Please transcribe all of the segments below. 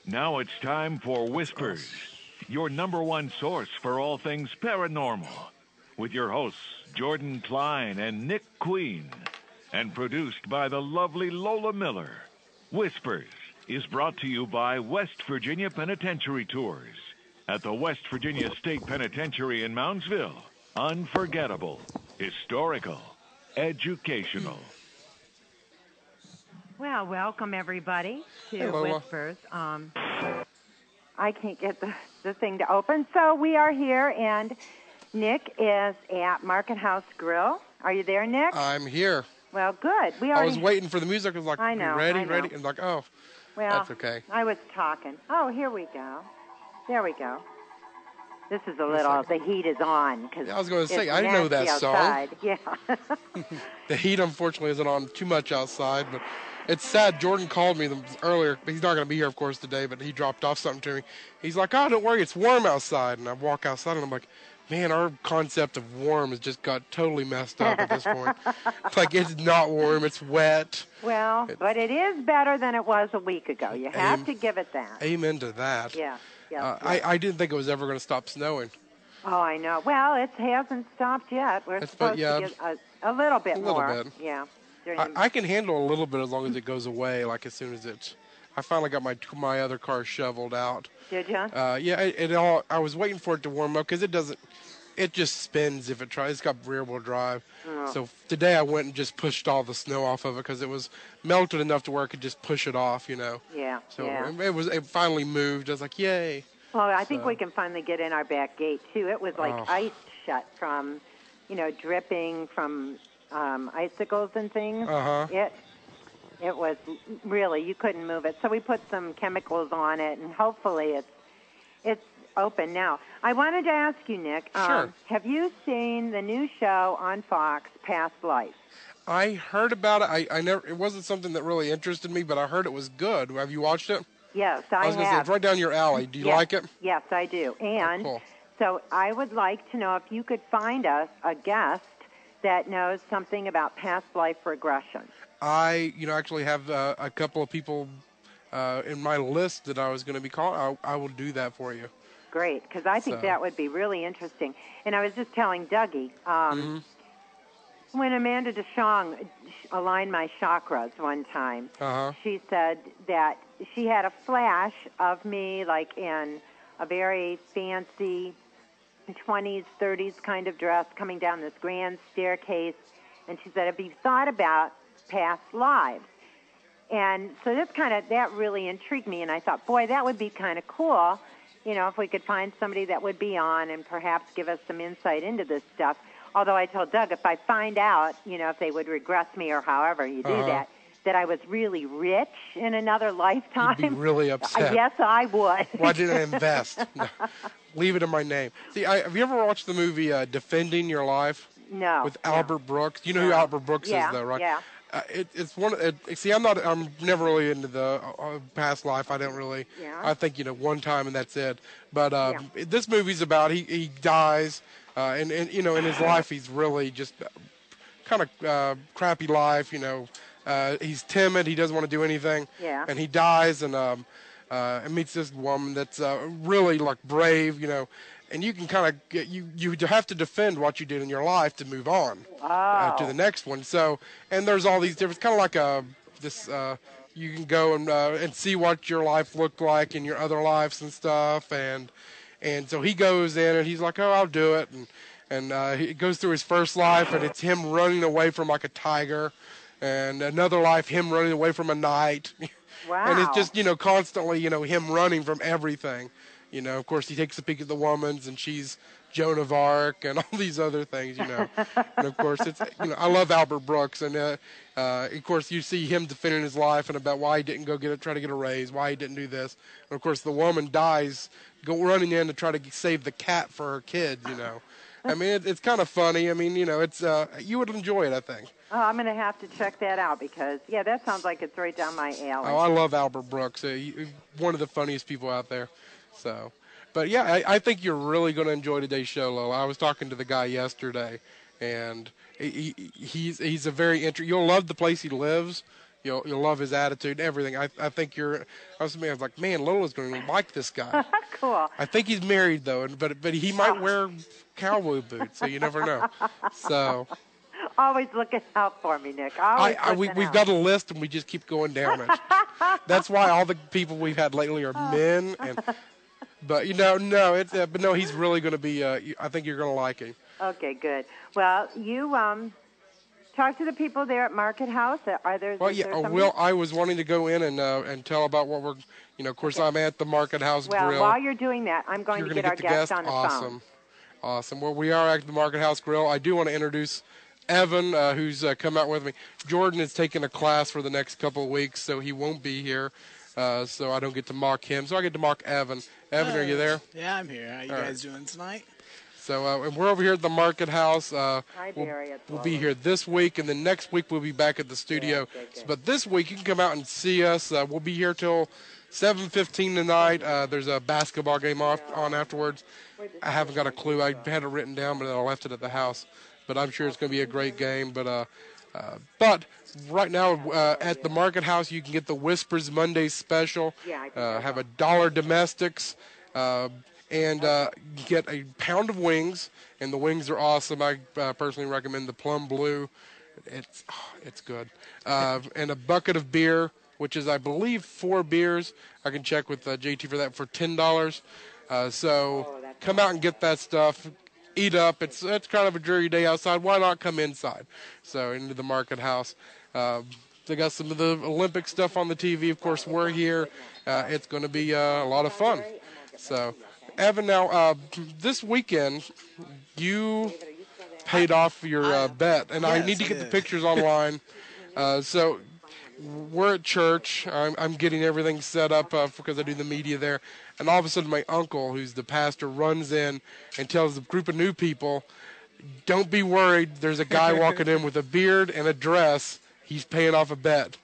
Now it's time for Whispers, your number one source for all things paranormal, with your hosts, Jordan Klein and Nick Queen, and produced by the lovely Lola Miller. Whispers is brought to you by West Virginia Penitentiary Tours. At the West Virginia State Penitentiary in Moundsville, unforgettable, historical, educational. Well, welcome everybody to Hello. Whispers. I can't get the thing to open, so we are here, and Nick is at Market House Grill. Are you there, Nick? I'm here. Well, good. I was waiting for the music. I was like, I know, ready? I know. And like, oh, well, that's okay. I was talking. Oh, here we go. There we go. This is a little, the heat is on. Yeah, I was going to say, I didn't know that outside. song. Yeah. The heat, unfortunately, isn't on too much outside, but it's sad. Jordan called me earlier. He's not going to be here, of course, today, but he dropped off something to me. He's like, oh, don't worry, it's warm outside. And I walk outside, and I'm like, man, our concept of warm has just got totally messed up at this point. Like, it's not warm, it's wet. Well, but it is better than it was a week ago. You have to give it that. Amen to that. Yeah. I didn't think it was ever going to stop snowing. Oh, I know. Well, it hasn't stopped yet. We're supposed to get a little bit more. A little bit. Yeah. I can handle a little bit as long as it goes away, like as soon as it's... I finally got my other car shoveled out. Did you? Yeah, I was waiting for it to warm up because it just spins if it tries. It's got rear-wheel drive. Oh. So today I went and just pushed all the snow off of it because it was melted enough to where I could just push it off, you know. Yeah. So it finally moved. I was like, yay. Well, I think we can finally get in our back gate, too. It was like ice shut from, dripping from icicles and things. Uh-huh. It was really, you couldn't move it. So we put some chemicals on it, and hopefully it's open now. I wanted to ask you, Nick. Sure. Have you seen the new show on Fox, Past Life? I heard about it. I never. It wasn't something that really interested me, but I heard it was good. Have you watched it? Yes, I have. I was going to say, it's right down your alley. Do you like it? Yes, I do. And cool. So I would like to know if you could find us a guest that knows something about past life regression. I, actually have a couple of people in my list that I was going to be calling. I will do that for you. Great, because I think that would be really interesting. And I was just telling Dougie, when Amanda DeShong aligned my chakras one time, she said that she had a flash of me like in a very fancy 20s, 30s kind of dress coming down this grand staircase. And she said, have you thought about past lives? And so that really intrigued me. And I thought, boy, that would be kind of cool, if we could find somebody that would be on and perhaps give us some insight into this stuff. Although I told Doug, if I find out, if they would regress me or however you do that I was really rich in another lifetime. You'd be really upset. Yes, I would. Why didn't I invest? No. Leave it in my name. See, have you ever watched the movie Defending Your Life? No. With Albert Brooks? You know who Albert Brooks is, though, right? Yeah. It's one. See, I'm never really into the past life. I don't really. Yeah. I think one time and that's it. But this movie's about he dies, and in his life he's really just kind of crappy life. He's timid. He doesn't want to do anything. Yeah. And he dies and meets this woman that's really like brave. And you can kind of you have to defend what you did in your life to move on to the next one. So, and there's all these different, kind of like you can go and see what your life looked like in your other lives and stuff. And so he goes in and he's like, oh, I'll do it. And he goes through his first life and it's him running away from like a tiger, and another life him running away from a knight. Wow. And it's just constantly him running from everything. Of course, he takes a peek at the woman's, and she's Joan of Arc and all these other things, And, of course, it's I love Albert Brooks. And, of course, you see him defending his life and about why he didn't go try to get a raise, why he didn't do this. And, of course, the woman dies running in to try to save the cat for her kids, I mean, it's kind of funny. I mean, it's you would enjoy it, I think. Oh, I'm going to have to check that out because, that sounds like it's right down my alley. Oh, I love Albert Brooks. He's one of the funniest people out there. So, but yeah, I think you're really going to enjoy today's show, Lola. I was talking to the guy yesterday, and he's a very you'll love the place he lives. You'll love his attitude and everything. I think I was like, man, Lola's going to like this guy. Cool. I think he's married though, but he might wear cowboy boots, so you never know. So always looking out for me, Nick. We've got a list and we just keep going down it. That's why all the people we've had lately are men. But he's really going to be. I think you're going to like him. Okay, good. Well, you talk to the people there at Market House. Are there? Well, yeah. Well, I was wanting to go in and tell about what we're. Of course, I'm at the Market House Grill. Well, while you're doing that, I'm going to get our guest on the phone. Awesome. Well, we are at the Market House Grill. I do want to introduce Evan, who's come out with me. Jordan is taking a class for the next couple of weeks, so he won't be here. So I don't get to mock him. So I get to mock Evan. Evan, are you there? Yeah, I'm here. How you guys doing tonight? So and we're over here at the Market House. Hi, Barry. We'll be here this week, and then next week we'll be back at the studio. Yeah, good. But this week you can come out and see us. We'll be here till 7:15 tonight. There's a basketball game on afterwards. I haven't got a clue. I had it written down, but I left it at the house. But I'm sure it's going to be a great game. But right now at the Market House, you can get the Whispers Monday special. Have $1 domestics. And get a pound of wings, and the wings are awesome. I personally recommend the plum blue. It's good. And a bucket of beer, which is, I believe, 4 beers. I can check with JT for that for $10. So come out and get that stuff. Eat up. It's kind of a dreary day outside. Why not come inside? So into the Market House. They got some of the Olympic stuff on the TV. Of course, we're here. It's going to be a lot of fun. So, Evan, now this weekend you paid off your bet, and I need to get the pictures online. So we're at church. I'm getting everything set up because I do the media there. And all of a sudden, my uncle, who's the pastor, runs in and tells a group of new people, "Don't be worried. There's a guy walking in with a beard and a dress. He's paying off a bet."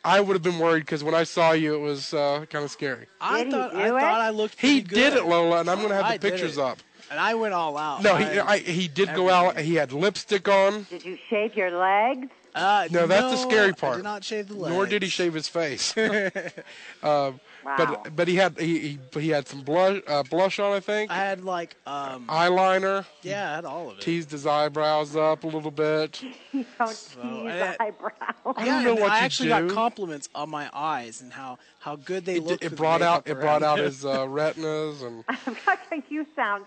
I would have been worried because when I saw you, it was kind of scary. I thought I looked pretty good. He did it, Lola, and I'm going to have the pictures up. And I went all out. No, he did go out. He had lipstick on. Did you shave your legs? No, that's the scary part. I did not shave the legs. Nor did he shave his face. Wow. But he had some blush on, I think. I had like eyeliner. Yeah, I had all of it. Teased his eyebrows up a little bit. You don't tease eyebrows. I don't know what you do. I actually got compliments on my eyes and how good they looked. It brought out his retinas and. You sound.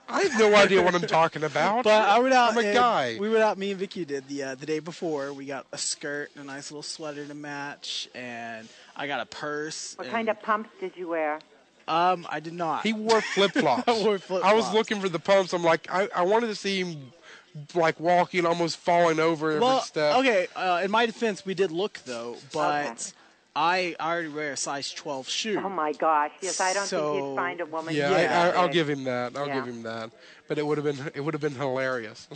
I have no idea what I'm talking about. But I went out. I'm a guy. We went out. Me and Vicky did the day before. We got a skirt and a nice little sweater to match, and I got a purse. What kind of pumps did you wear? I did not. He wore flip-flops. I wore flip-flops. I was looking for the pumps. I'm like, I wanted to see him like walking, almost falling over every step. Okay. In my defense, we did look though, but. Okay. I already wear a size 12 shoe. Oh my gosh! Yes, I don't think you'd find a woman. Yeah, I'll give him that. I'll give him that. But it would have been hilarious.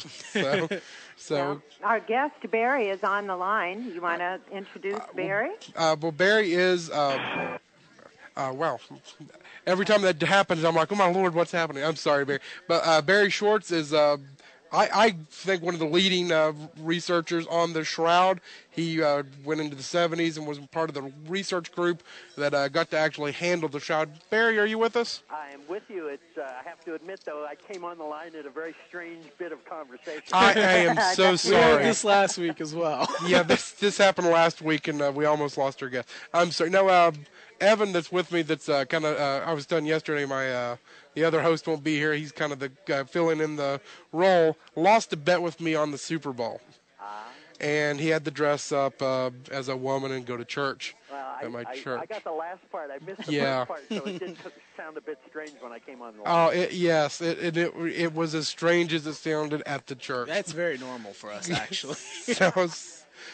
So well, our guest Barry is on the line. You want to introduce Barry? Well, Barry is. Well, every time that happens, I'm like, oh my Lord, what's happening? I'm sorry, Barry. But Barry Schwartz is. I think one of the leading researchers on the shroud. He went into the 70s and was part of the research group that got to actually handle the shroud. Barry, are you with us? I am with you. I have to admit, though, I came on the line at a very strange bit of conversation. I am so sorry. We had this last week as well. Yeah, this happened last week, and we almost lost our guest. I'm sorry. No, Evan that's with me that's kind of, I was telling yesterday, the other host won't be here. He's kind of the guy filling in the role. Lost a bet with me on the Super Bowl. And he had to dress up as a woman and go to church at my church. I got the last part. I missed the first part, so it did sound a bit strange when I came on the line. Yes. It was as strange as it sounded at the church. That's very normal for us, actually.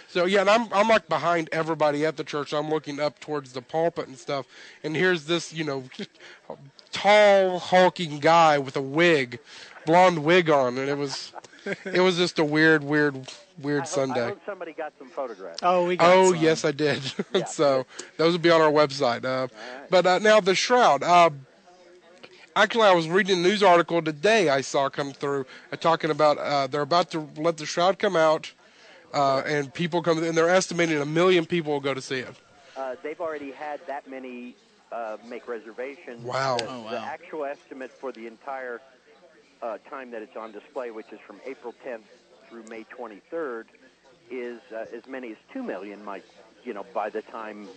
So yeah, and I'm like behind everybody at the church. I'm looking up towards the pulpit and stuff. And here's this, tall, hulking guy with a blonde wig on, and it was just a weird Sunday. I hope somebody got some photographs. Oh, we got some. Yes, I did. Yeah. So those will be on our website. Right. But now the shroud. Actually, I was reading a news article today I saw come through talking about they're about to let the shroud come out. and people come, and they're estimating 1 million people will go to see it. They've already had that many make reservations. Wow. The actual estimate for the entire time that it's on display, which is from April 10th through May 23rd, is as many as 2 million might, by the time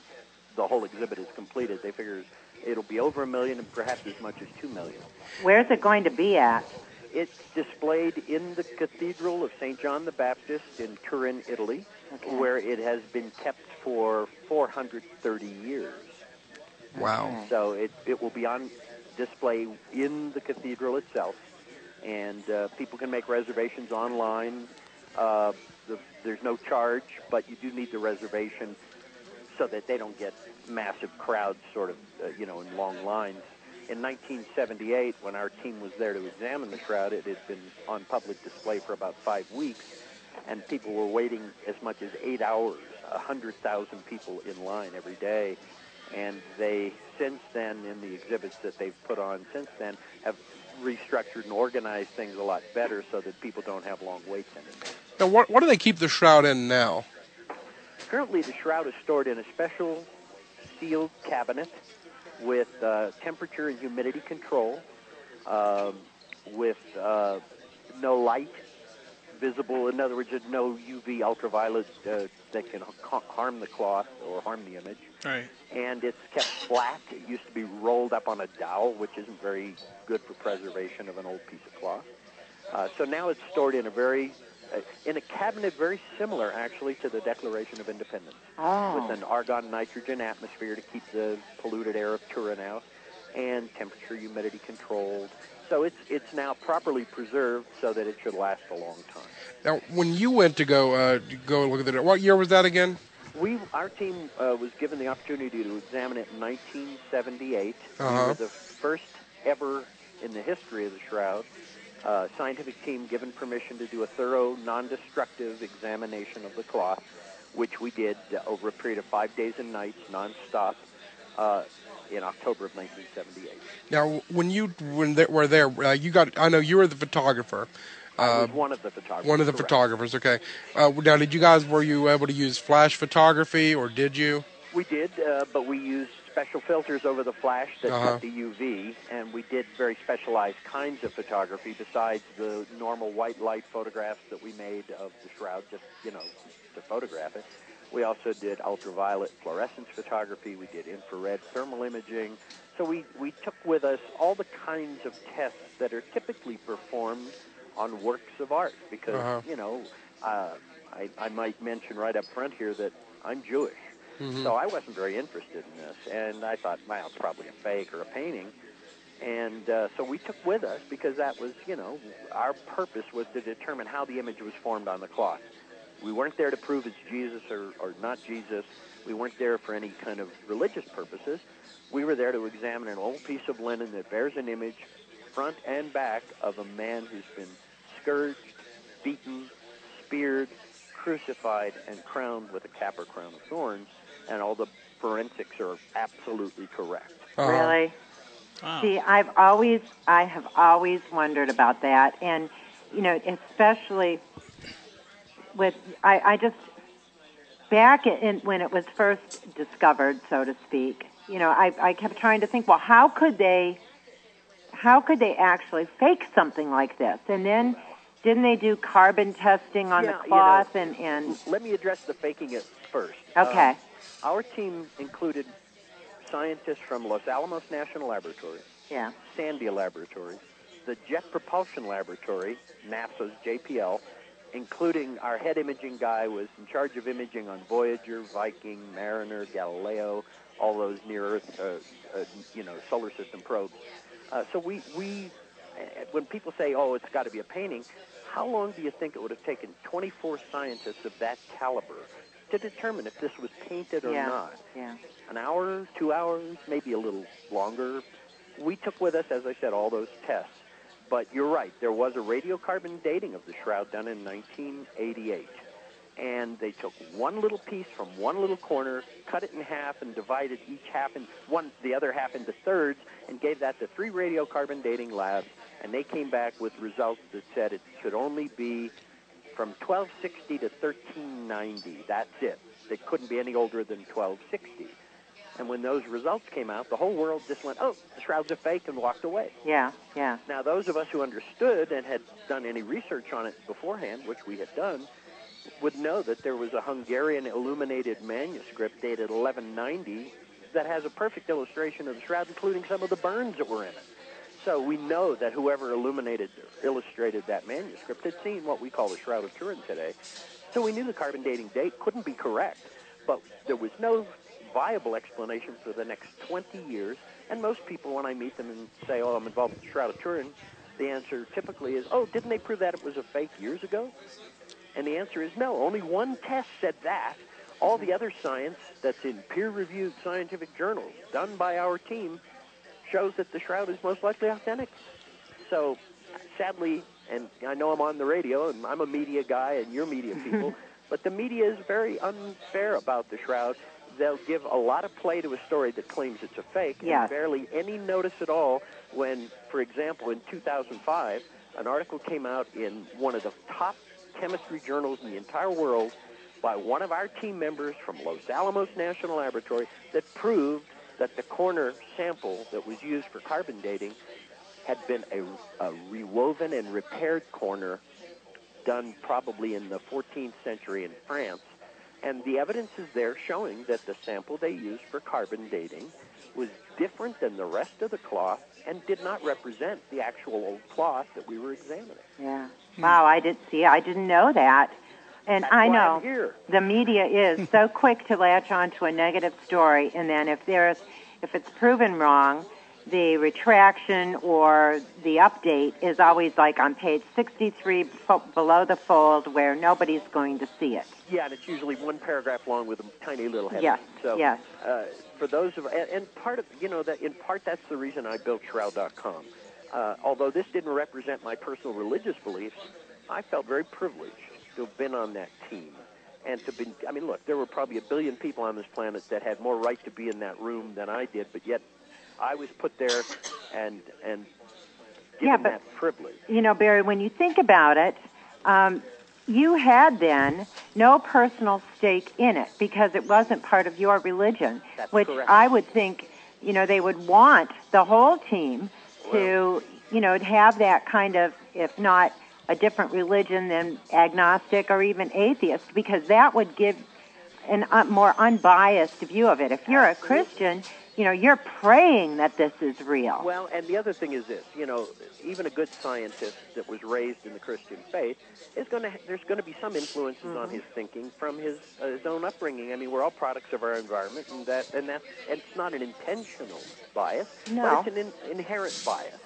the whole exhibit is completed. They figure it'll be over 1 million and perhaps as much as 2 million. Where's it going to be at? It's displayed in the Cathedral of St. John the Baptist in Turin, Italy, where it has been kept for 430 years. Wow. So it will be on display in the cathedral itself, and people can make reservations online. There's no charge, but you do need the reservation so that they don't get massive crowds sort of, in long lines. In 1978, when our team was there to examine the shroud, it had been on public display for about 5 weeks, and people were waiting as much as 8 hours, 100,000 people in line every day. And they, since then, in the exhibits that they've put on since then, have restructured and organized things a lot better so that people don't have long waits anymore. Now, what do they keep the shroud in now? Currently, the shroud is stored in a special sealed cabinet with temperature and humidity control, with no light visible. In other words, there's no UV ultraviolet that can harm the cloth or harm the image. Right. And it's kept flat. It used to be rolled up on a dowel, which isn't very good for preservation of an old piece of cloth. So now it's stored in a cabinet very similar, actually, to the Declaration of Independence, with an argon-nitrogen atmosphere to keep the polluted air of Turin out, and temperature, humidity controlled. So it's now properly preserved so that it should last a long time. Now, when you went to go look at it, what year was that again? Our team was given the opportunity to examine it in 1978. We were the first ever in the history of the shroud scientific team given permission to do a thorough, non-destructive examination of the cloth, which we did over a period of 5 days and nights, non-stop, in October of 1978. Now, when they were there, I know you were the photographer. I was one of the photographers. One of the photographers, okay. Now, were you able to use flash photography, or did you? We did, but we used special filters over the flash that cut the UV, and we did very specialized kinds of photography besides the normal white light photographs that we made of the shroud, just, to photograph it. We also did ultraviolet fluorescence photography. We did infrared thermal imaging. So we took with us all the kinds of tests that are typically performed on works of art because, I might mention right up front here that I'm Jewish. So I wasn't very interested in this, and I thought, well, it's probably a fake or a painting. And so we took with us, because that was, our purpose was to determine how the image was formed on the cloth. We weren't there to prove it's Jesus or not Jesus. We weren't there for any kind of religious purposes. We were there to examine an old piece of linen that bears an image, front and back, of a man who's been scourged, beaten, speared, crucified, and crowned with a cap or crown of thorns, and all the forensics are absolutely correct. Really? Wow. See, I have always wondered about that, and especially with back when it was first discovered, so to speak. I kept trying to think, well, how could they actually fake something like this? And then didn't they do carbon testing on the cloth? And let me address the faking it first. Okay. Our team included scientists from Los Alamos National Laboratory, Sandia Laboratory, the Jet Propulsion Laboratory, NASA's JPL, including our head imaging guy was in charge of imaging on Voyager, Viking, Mariner, Galileo, all those near-Earth, solar system probes. So we, when people say, oh, it's got to be a painting, how long do you think it would have taken 24 scientists of that caliber to determine if this was painted or not? Yeah. An hour, 2 hours, maybe a little longer. We took with us, as I said, all those tests. But you're right, there was a radiocarbon dating of the shroud done in 1988. And they took one little piece from one little corner, cut it in half, and divided each half the other half into thirds, and gave that to 3 radiocarbon dating labs. And they came back with results that said it could only be from 1260 to 1390. That's it. They couldn't be any older than 1260. And when those results came out, the whole world just went, oh, the shroud's a fake, and walked away. Yeah, yeah. Now, those of us who understood and had done any research on it beforehand, which we had done, would know that there was a Hungarian illuminated manuscript dated 1190 that has a perfect illustration of the shroud, including some of the burns that were in it. So we know that whoever illustrated that manuscript had seen what we call the Shroud of Turin today. So we knew the carbon dating date couldn't be correct, but there was no viable explanation for the next 20 years. And most people, when I meet them and say, oh, I'm involved with the Shroud of Turin, the answer typically is, oh, didn't they prove that it was a fake years ago? And the answer is no. Only one test said that. All the other science that's in peer-reviewed scientific journals done by our team shows that the shroud is most likely authentic. So, sadly, and I know I'm on the radio, and I'm a media guy, and you're media people, but the media is very unfair about the shroud. They'll give a lot of play to a story that claims it's a fake, and barely any notice at all when, for example, in 2005, an article came out in one of the top chemistry journals in the entire world by one of our team members from Los Alamos National Laboratory that proved that the corner sample that was used for carbon dating had been a rewoven and repaired corner done probably in the 14th century in France. And the evidence is there showing that the sample they used for carbon dating was different than the rest of the cloth and did not represent the actual old cloth that we were examining. Yeah. Wow, I didn't know that. And That's I why know I'm here. The media is so quick to latch on to a negative story, and then if it's proven wrong, the retraction or the update is always like on page 63 below the fold where nobody's going to see it. Yeah, and it's usually one paragraph long with a tiny little heading. Yes, so, yes. For those of, and part of, that in part that's the reason I built Shroud.com. Although this didn't represent my personal religious beliefs, I felt very privileged to have been on that team. And look, there were probably 1 billion people on this planet that had more right to be in that room than I did, but yet I was put there and given that privilege. Barry, when you think about it, you had then no personal stake in it because it wasn't part of your religion, That's which correct. I would think, they would want the whole team to, have that kind of, if not a different religion than agnostic or even atheist, because that would give a more unbiased view of it. If you're a Christian, you're praying that this is real. Well, and the other thing is this, even a good scientist that was raised in the Christian faith there's going to be some influences on his thinking from his own upbringing. I mean, we're all products of our environment, and it's not an intentional bias, but it's an inherent bias.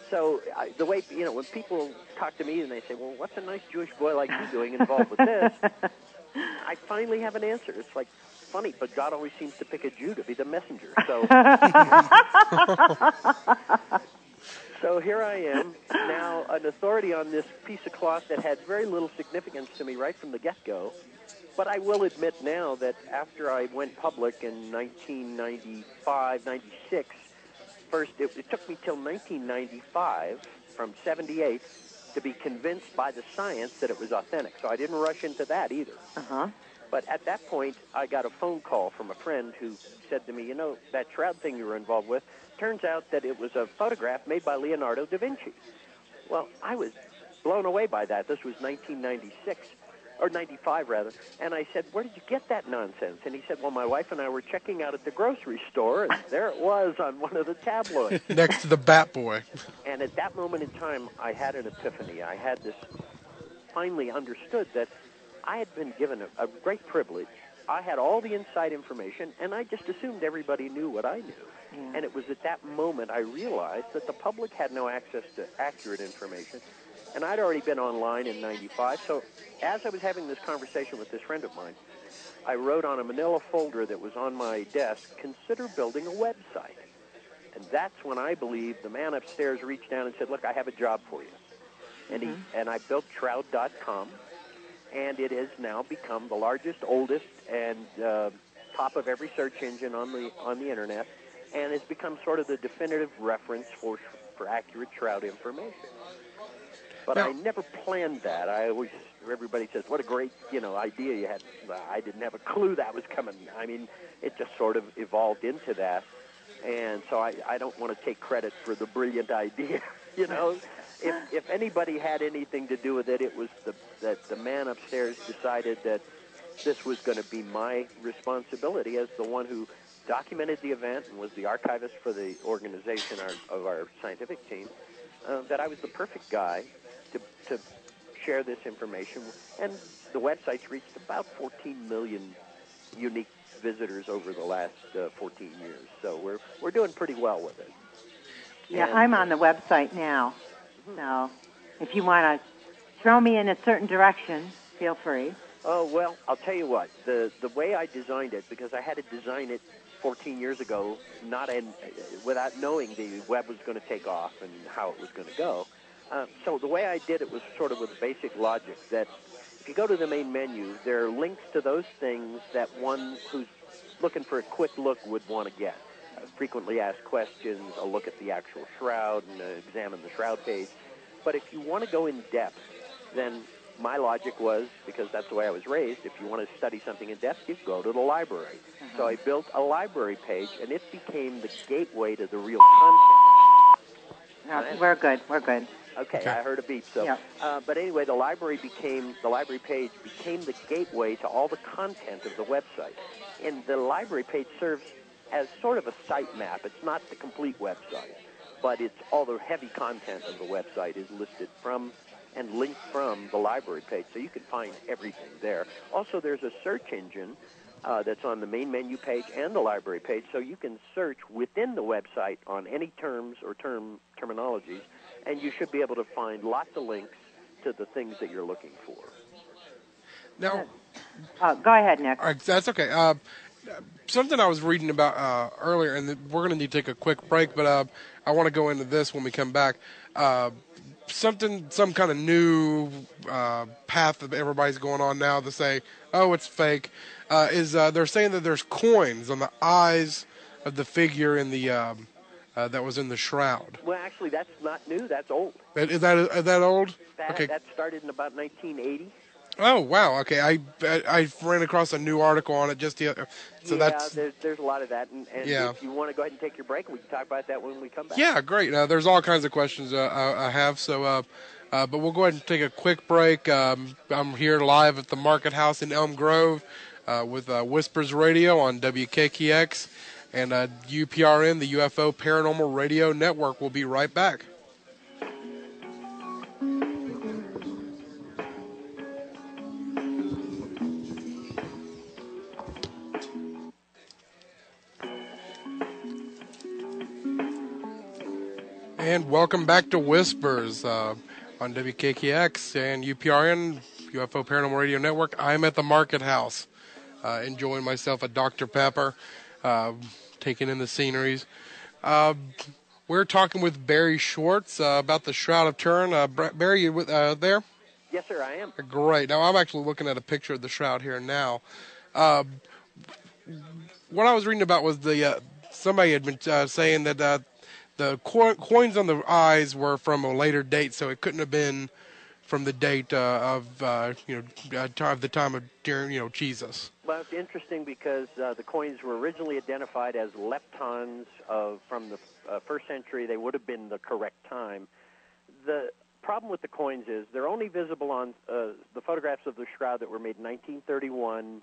So the way, when people talk to me and they say, well, what's a nice Jewish boy like you doing involved with this? I finally have an answer. It's like, funny, but God always seems to pick a Jew to be the messenger. So, so here I am, now an authority on this piece of cloth that had very little significance to me right from the get-go. But I will admit now that after I went public in 1995, 96, first, it took me till 1995, from 78, to be convinced by the science that it was authentic. So I didn't rush into that either. But at that point, I got a phone call from a friend who said to me, that shroud thing you were involved with, turns out that it was a photograph made by Leonardo da Vinci. Well, I was blown away by that. This was 1996. Or 95, rather. And I said, where did you get that nonsense? And he said, well, my wife and I were checking out at the grocery store, and there it was on one of the tabloids. Next to the Bat Boy. And at that moment in time, I had an epiphany. I had finally understood that I had been given a great privilege. I had all the inside information, and I just assumed everybody knew what I knew. Yeah. And it was at that moment I realized that the public had no access to accurate information. And I'd already been online in 95, so as I was having this conversation with this friend of mine, I wrote on a manila folder that was on my desk, consider building a website. And that's when I believe the man upstairs reached down and said, look, I have a job for you. And I built Shroud.com, and it has now become the largest, oldest, and top of every search engine on the Internet, and it's become sort of the definitive reference for accurate shroud information. But I never planned that. Everybody says, what a great, idea you had. I didn't have a clue that was coming. I mean, it just sort of evolved into that. And so I don't want to take credit for the brilliant idea. If anybody had anything to do with it, it was that the man upstairs decided that this was going to be my responsibility as the one who documented the event and was the archivist for the organization of our scientific team, that I was the perfect guy to share this information. And the website's reached about 14 million unique visitors over the last 14 years. So we're doing pretty well with it. Yeah, and I'm on the website now. So if you want to throw me in a certain direction, feel free. Oh, well, I'll tell you what. The way I designed it, because I had to design it 14 years ago, without knowing the web was going to take off and how it was going to go. So the way I did it was sort of with basic logic, that if you go to the main menu, there are links to those things that one who's looking for a quick look would want to get. Frequently asked questions, a look at the actual shroud, and examine the shroud page. But if you want to go in depth, then my logic was, because that's the way I was raised, if you want to study something in depth, you go to the library. So I built a library page, and it became the gateway to the real content. We're good. Okay, I heard a beep. So, yeah. But anyway, the library page became the gateway to all the content of the website, and the library page serves as sort of a site map. It's not the complete website, but it's all the heavy content of the website is listed from and linked from the library page, so you can find everything there. Also, there's a search engine that's on the main menu page and the library page, so you can search within the website on any terms or terminologies, and you should be able to find lots of links to the things that you're looking for. Now, go ahead, Nick. That's okay. Something I was reading about earlier, and we're going to need to take a quick break, but I want to go into this when we come back. Some kind of new path that everybody's going on now to say, oh, it's fake, is they're saying that there's coins on the eyes of the figure in the that was in the shroud. Well, actually, that's not new. That's old. Is that old? Okay. That started in about 1980. Oh, wow. Okay, I ran across a new article on it just the other. So there's a lot of that, and if you want to go ahead and take your break, we can talk about that when we come back. Yeah, great. There's all kinds of questions I have, so but we'll go ahead and take a quick break. I'm here live at the Market House in Elm Grove with Whispers Radio on WKKX and UPRN, the UFO Paranormal Radio Network. We'll be right back. And welcome back to Whispers on WKKX and UPRN, UFO Paranormal Radio Network. I'm at the Market House, enjoying myself a Dr. Pepper, taking in the sceneries. We're talking with Barry Schwartz about the Shroud of Turin. Barry, you there? Yes, sir, I am. Great. Now, I'm actually looking at a picture of the shroud here now. What I was reading about was somebody had been saying that the coins on the eyes were from a later date, so it couldn't have been from the date of the time of Jesus. Well, it's interesting because the coins were originally identified as leptons from the first century. They would have been the correct time. The problem with the coins is they're only visible on the photographs of the shroud that were made in 1931.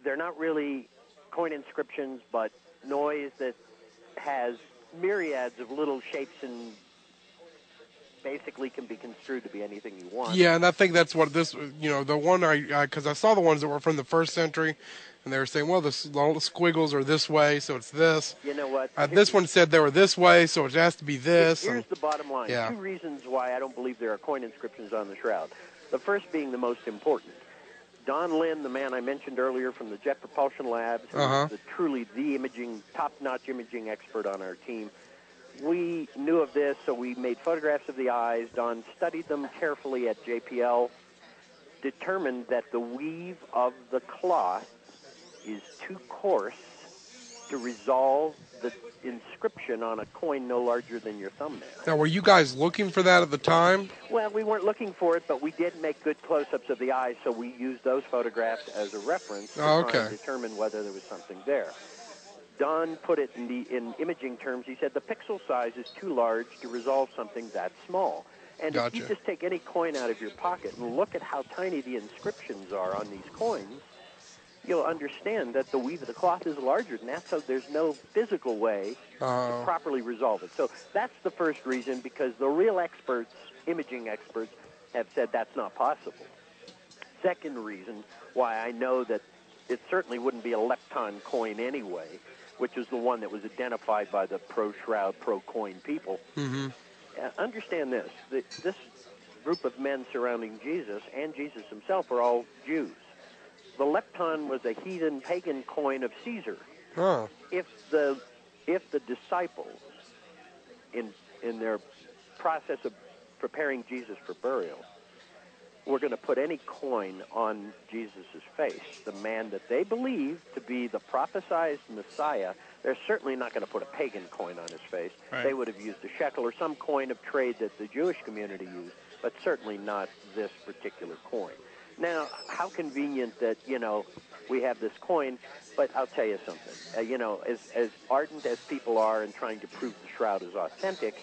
They're not really coin inscriptions, but noise that has myriads of little shapes and basically can be construed to be anything you want. Yeah, and I think that's what this, the one because I saw the ones that were from the first century, and they were saying, well, the squiggles are this way, so it's this. You know what? This one said they were this way, so it has to be this. Here's the bottom line. Yeah. 2 reasons why I don't believe there are coin inscriptions on the shroud. The first being the most important. Don Lynn, the man I mentioned earlier from the Jet Propulsion Labs, who's truly the top-notch imaging expert on our team, we knew of this, so we made photographs of the eyes. Don studied them carefully at JPL, determined that the weave of the cloth is too coarse to resolve the inscription on a coin no larger than your thumbnail. Now, were you guys looking for that at the time? Well, we weren't looking for it, but we did make good close-ups of the eyes, so we used those photographs as a reference to try and determine whether there was something there. Don put it in imaging terms. He said the pixel size is too large to resolve something that small. And if you just take any coin out of your pocket and look at how tiny the inscriptions are on these coins, you'll understand that the weave of the cloth is larger than that, so there's no physical way to properly resolve it. So that's the first reason, because the real experts, imaging experts, have said that's not possible. Second reason why I know that it certainly wouldn't be a lepton coin anyway, which is the one that was identified by the pro-shroud, pro-coin people. Mm-hmm. Understand this. This group of men surrounding Jesus and Jesus himself are all Jews. The lepton was a heathen pagan coin of Caesar. Oh. If the disciples, in their process of preparing Jesus for burial, were going to put any coin on Jesus' face, the man that they believe to be the prophesied Messiah, they're certainly not going to put a pagan coin on his face. Right. They would have used a shekel or some coin of trade that the Jewish community used, but certainly not this particular coin. Now, how convenient that, we have this coin, but I'll tell you something. As ardent as people are in trying to prove the shroud is authentic,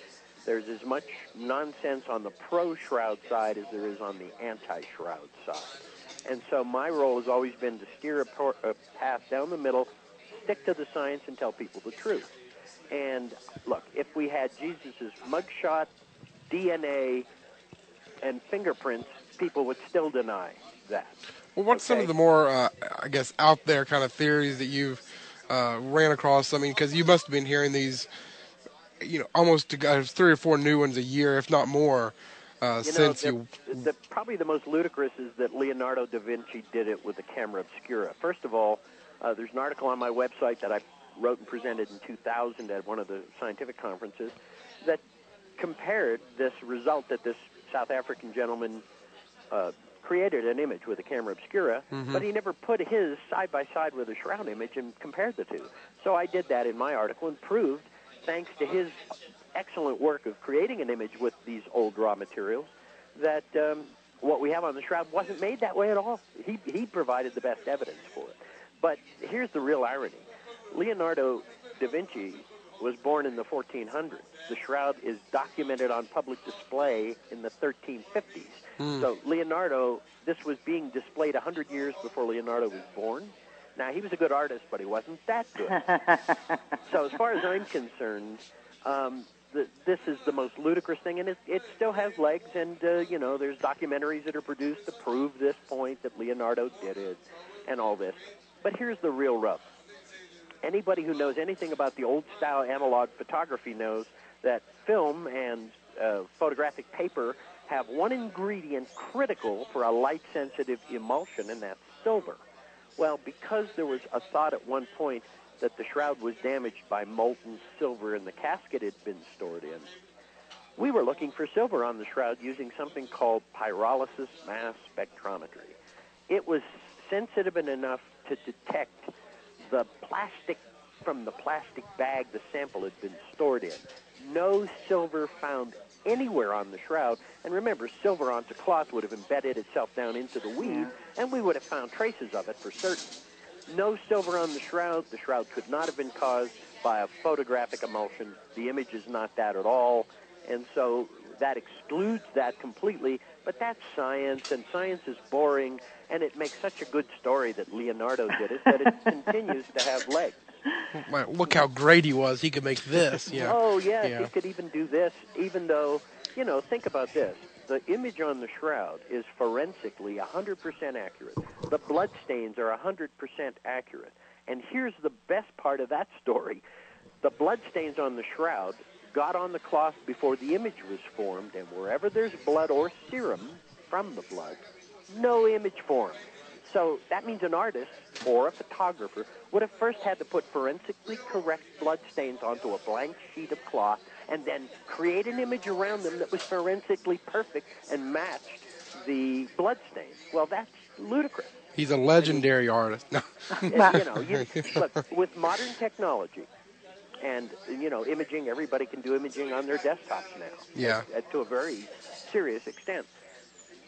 there's as much nonsense on the pro-shroud side as there is on the anti-shroud side. And so my role has always been to steer a path down the middle, stick to the science, and tell people the truth. And, look, if we had Jesus' mugshot, DNA, and fingerprints, people would still deny that. Well, what's some of the more, out there kind of theories that you've ran across? I mean, because you must have been hearing these, almost 3 or 4 new ones a year, if not more, since you... Probably the most ludicrous is that Leonardo da Vinci did it with the camera obscura. First of all, there's an article on my website that I wrote and presented in 2000 at one of the scientific conferences that compared this result that this South African gentleman created an image with a camera obscura, but he never put his side by side with a shroud image and compared the two. So I did that in my article and proved, thanks to his excellent work of creating an image with these old raw materials, that what we have on the shroud wasn't made that way at all. He provided the best evidence for it. But here's the real irony. Leonardo da Vinci was born in the 1400s. The shroud is documented on public display in the 1350s. So Leonardo, this was being displayed 100 years before Leonardo was born. Now, he was a good artist, but he wasn't that good. So as far as I'm concerned, this is the most ludicrous thing, and it still has legs, and, there's documentaries that are produced to prove this point that Leonardo did it and all this. But here's the real rub. Anybody who knows anything about the old-style analog photography knows that film and photographic paper have one ingredient critical for a light-sensitive emulsion, and that's silver. Well, because there was a thought at one point that the shroud was damaged by molten silver in the casket it had been stored in, we were looking for silver on the shroud using something called pyrolysis mass spectrometry. It was sensitive enough to detect the plastic from the plastic bag the sample had been stored in. No silver found anywhere on the shroud. And remember, silver onto cloth would have embedded itself down into the weave, and we would have found traces of it for certain. No silver on the shroud. The shroud could not have been caused by a photographic emulsion. The image is not that at all. And so that excludes that completely. But that's science, and science is boring, and it makes such a good story that Leonardo did it that it continues to have legs. Look how great he was. He could make this. Yeah. Oh, yes, he could even do this, even though, think about this. The image on the shroud is forensically 100% accurate. The blood stains are 100% accurate. And here's the best part of that story. The blood stains on the shroud got on the cloth before the image was formed, and wherever there's blood or serum from the blood, no image formed. So that means an artist or a photographer would have first had to put forensically correct blood stains onto a blank sheet of cloth and then create an image around them that was forensically perfect and matched the blood stains. Well, that's ludicrous. He's a legendary artist. Look, with modern technology, And, imaging, everybody can do imaging on their desktops now. Yeah. To a very serious extent.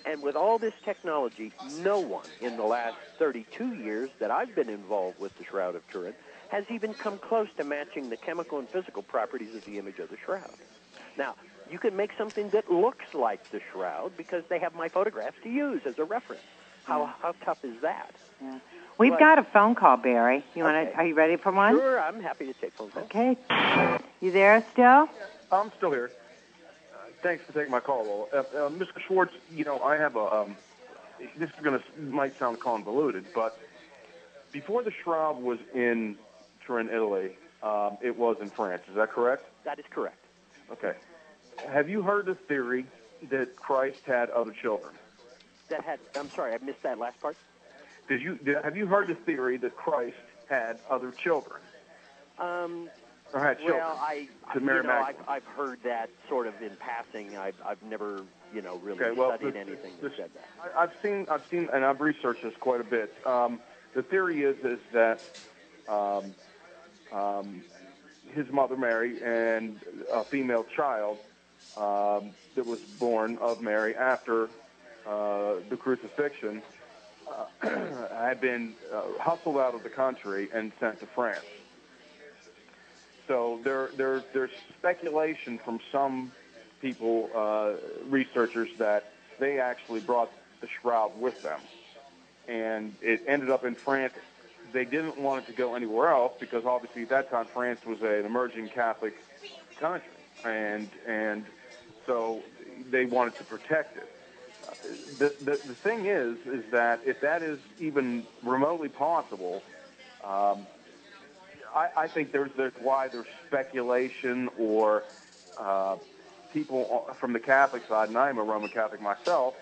And with all this technology, no one in the last 32 years that I've been involved with the Shroud of Turin has even come close to matching the chemical and physical properties of the image of the shroud. Now, you can make something that looks like the shroud because they have my photographs to use as a reference. How tough is that? Yeah. We've got a phone call, Barry. Are you ready for one? Sure, I'm happy to take phone calls. Okay. You there still? I'm still here. Thanks for taking my call. Mr. Schwartz, I have this is might sound convoluted, but before the shroud was in Turin, Italy, it was in France. Is that correct? That is correct. Okay. Have you heard the theory that Christ had other children? I'm sorry, I missed that last part. Have you heard the theory that Christ had other children? Or had children? Well, I've heard that sort of in passing. I've never, really studied anything that said that. I've seen, and I've researched this quite a bit. The theory is that his mother Mary and a female child that was born of Mary after the crucifixion had been hustled out of the country and sent to France. So there's speculation from some people, researchers, that they actually brought the shroud with them. And it ended up in France. They didn't want it to go anywhere else because obviously at that time France was an emerging Catholic country. And so they wanted to protect it. The thing is that if that is even remotely possible, I think there's speculation or people from the Catholic side, and I'm a Roman Catholic myself,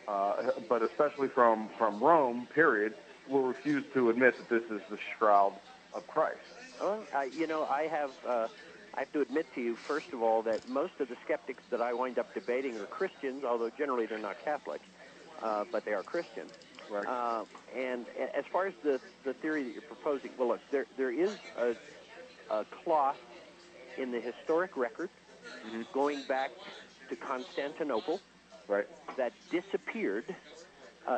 but especially from Rome, period, will refuse to admit that this is the shroud of Christ. Well, I have to admit to you, first of all, that most of the skeptics that I wind up debating are Christians, although generally they're not Catholics, but they are Christian. Right. And as far as the theory that you're proposing, well, look, there is a cloth in the historic record going back to Constantinople that disappeared.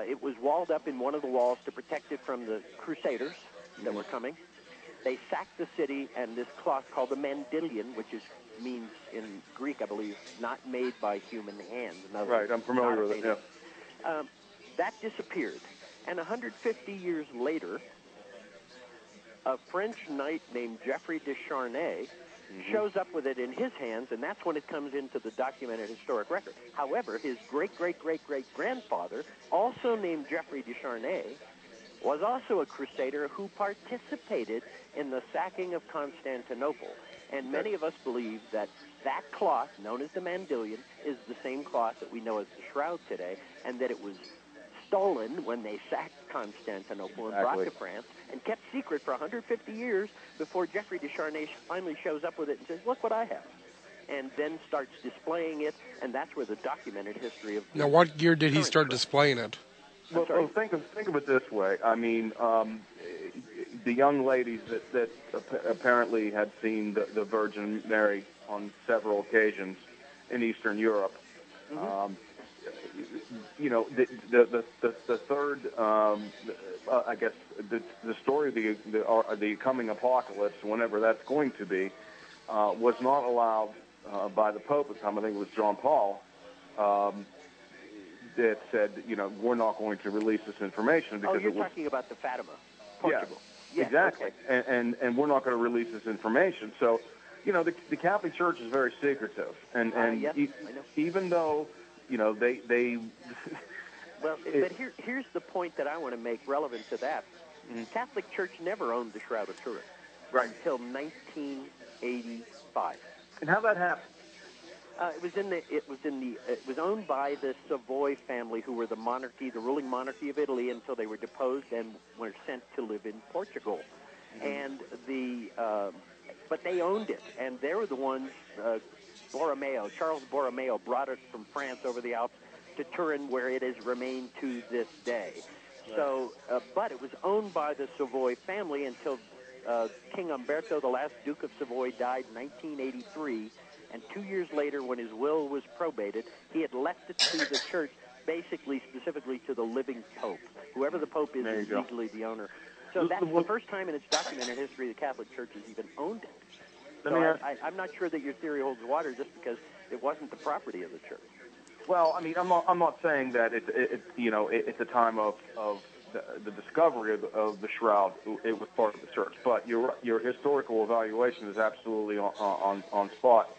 It was walled up in one of the walls to protect it from the Crusaders that were coming. They sacked the city, and this cloth called the mandilion, which means in Greek, I believe, not made by human hands. Right, I'm familiar with it, yeah. That disappeared. And 150 years later, a French knight named Geoffrey de Charnay shows up with it in his hands, and that's when it comes into the documented historic record. However, his great-great-great-great-grandfather, also named Geoffrey de Charnay, was also a crusader who participated in the sacking of Constantinople. And many of us believe that that cloth, known as the mandilion, is the same cloth that we know as the shroud today, and that it was stolen when they sacked Constantinople and brought to France and kept secret for 150 years before Geoffrey de Charnay finally shows up with it and says, look what I have, and then starts displaying it, and that's where the documented history of... Now, what year did he start displaying it? Well, think of it this way. I mean, the young ladies that apparently had seen the Virgin Mary on several occasions in Eastern Europe, the third, I guess, the story of the coming apocalypse, whenever that's going to be, was not allowed by the Pope at the time. I think it was John Paul. That said, we're not going to release this information because you're talking about the Fatima, Portugal. Yeah, exactly. Okay. And we're not going to release this information. So, the Catholic Church is very secretive, and yes, I know. Even though, they well, but here's the point that I want to make relevant to that. Catholic Church never owned the Shroud of Turin until 1985. And how that happened? It was owned by the Savoy family, who were the ruling monarchy of Italy, until they were deposed and were sent to live in Portugal. And but they owned it, and they were the ones. Charles Borromeo brought it from France over the Alps to Turin, where it has remained to this day. So, but it was owned by the Savoy family until King Umberto, the last Duke of Savoy, died in 1983, and 2 years later, when his will was probated, he had left it to the church, basically, specifically to the living Pope. Whoever the Pope is legally the owner. So that's the first time in its documented history the Catholic Church has even owned it. So I'm not sure that your theory holds water just because it wasn't the property of the church. Well, I mean, I'm not saying that it's the time of the discovery of the shroud. It was part of the church, but your historical evaluation is absolutely on spot.